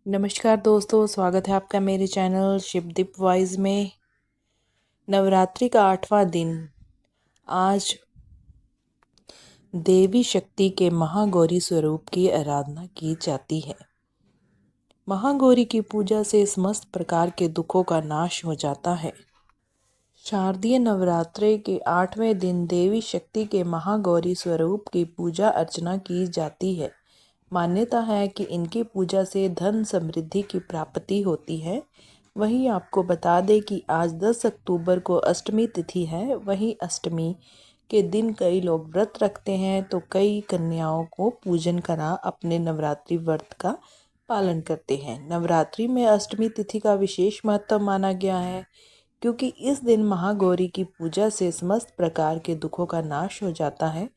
नमस्कार दोस्तों, स्वागत है आपका मेरे चैनल शिवदीप वॉइस में। नवरात्रि का 8वां दिन आज देवी शक्ति के महागौरी स्वरूप की आराधना की जाती है। महागौरी की पूजा से समस्त प्रकार के दुखों का नाश हो जाता है। शारदीय नवरात्रि के 8वें दिन देवी शक्ति के महागौरी स्वरूप की पूजा अर्चना की जाती है। मान्यता है कि इनकी पूजा से धन समृद्धि की प्राप्ति होती है। वहीं आपको बता दें कि आज 10 अक्टूबर को अष्टमी तिथि है। वहीं अष्टमी के दिन कई लोग व्रत रखते हैं तो कई कन्याओं को पूजन करा अपने नवरात्रि व्रत का पालन करते हैं। नवरात्रि में अष्टमी तिथि का विशेष महत्व माना गया है क्योंकि इस दिन महागौरी की पूजा से समस्त प्रकार के दुखों का नाश हो जाता है।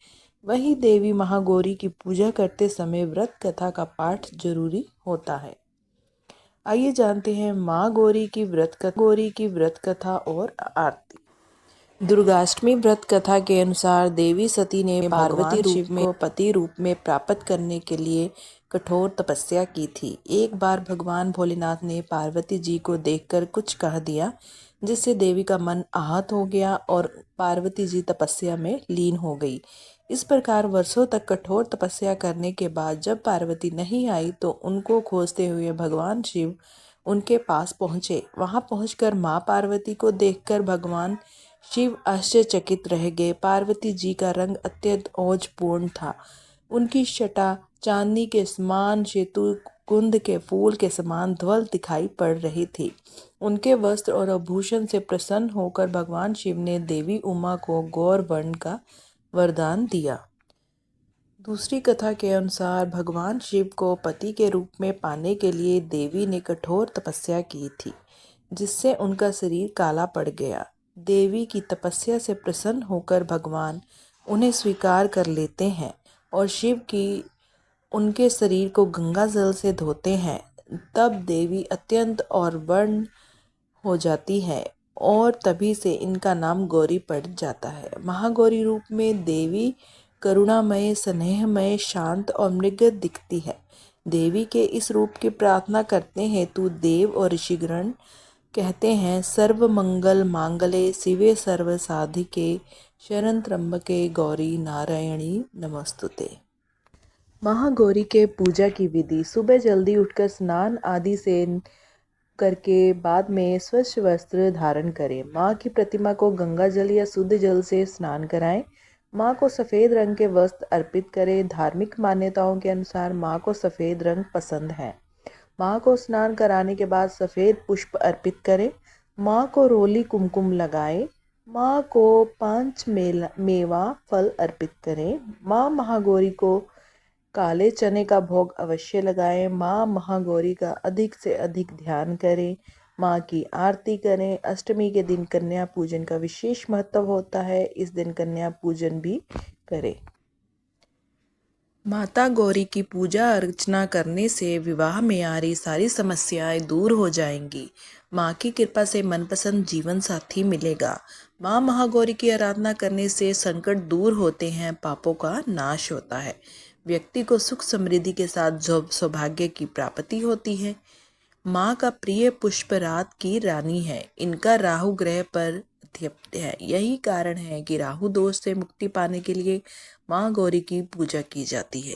वहीं देवी महागौरी की पूजा करते समय व्रत कथा का पाठ जरूरी होता है। आइए जानते हैं माँ गौरी की व्रत कथा और आरती। दुर्गाष्टमी व्रत कथा के अनुसार देवी सती ने पार्वती शिव को पति रूप में प्राप्त करने के लिए कठोर तपस्या की थी। एक बार भगवान भोलेनाथ ने पार्वती जी को देखकर कुछ कह दिया जिससे देवी का मन आहत हो गया और पार्वती जी तपस्या में लीन हो गई। इस प्रकार वर्षों तक कठोर तपस्या करने के बाद जब पार्वती नहीं आई तो उनको खोजते हुए भगवान शिव उनके पास पहुँचे। वहां पहुंचकर माँ पार्वती को देखकर भगवान शिव आश्चर्यचकित रह गए। पार्वती जी का रंग अत्यंत ओजपूर्ण था। उनकी शटा चांदी के समान, सेतु कुंद के फूल के समान ध्वल दिखाई पड़ रही थी। उनके वस्त्र और आभूषण से प्रसन्न होकर भगवान शिव ने देवी उमा को गौर वर्ण का वरदान दिया। दूसरी कथा के अनुसार भगवान शिव को पति के रूप में पाने के लिए देवी ने कठोर तपस्या की थी जिससे उनका शरीर काला पड़ गया। देवी की तपस्या से प्रसन्न होकर भगवान उन्हें स्वीकार कर लेते हैं और शिव की उनके शरीर को गंगा जल से धोते हैं। तब देवी अत्यंत और वर्ण हो जाती है और तभी से इनका नाम गौरी पड़ जाता है। महागौरी रूप में देवी करुणामय, स्नेहमय, शांत और मृग दिखती है। देवी के इस रूप की प्रार्थना करते हेतु देव और ऋषिगण कहते हैं, सर्व मंगल मांगले शिवे सर्व साधिके शरण त्र्यंबके गौरी नारायणी नमस्तुते। महागौरी के पूजा की विधि। सुबह जल्दी उठकर स्नान आदि से करके बाद में स्वच्छ वस्त्र धारण करें। माँ की प्रतिमा को गंगा जल या शुद्ध जल से स्नान कराएं। माँ को सफ़ेद रंग के वस्त्र अर्पित करें। धार्मिक मान्यताओं के अनुसार माँ को सफ़ेद रंग पसंद है। माँ को स्नान कराने के बाद सफ़ेद पुष्प अर्पित करें। माँ को रोली कुमकुम लगाएं। माँ को 5 मेवा फल अर्पित करें। माँ महागौरी को काले चने का भोग अवश्य लगाएं। माँ महागौरी का अधिक से अधिक ध्यान करें। माँ की आरती करें। अष्टमी के दिन कन्या पूजन का विशेष महत्व होता है। इस दिन कन्या पूजन भी करें। माता गौरी की पूजा अर्चना करने से विवाह में आ रही सारी समस्याएं दूर हो जाएंगी। माँ की कृपा से मनपसंद जीवन साथी मिलेगा। माँ महागौरी की आराधना करने से संकट दूर होते हैं, पापों का नाश होता है। व्यक्ति को सुख समृद्धि के साथ सौभाग्य की प्राप्ति होती है। माँ का प्रिय पुष्प रात की रानी है। इनका राहु ग्रह पर अधिपत्य है। यही कारण है कि राहु दोष से मुक्ति पाने के लिए माँ गौरी की पूजा की जाती है।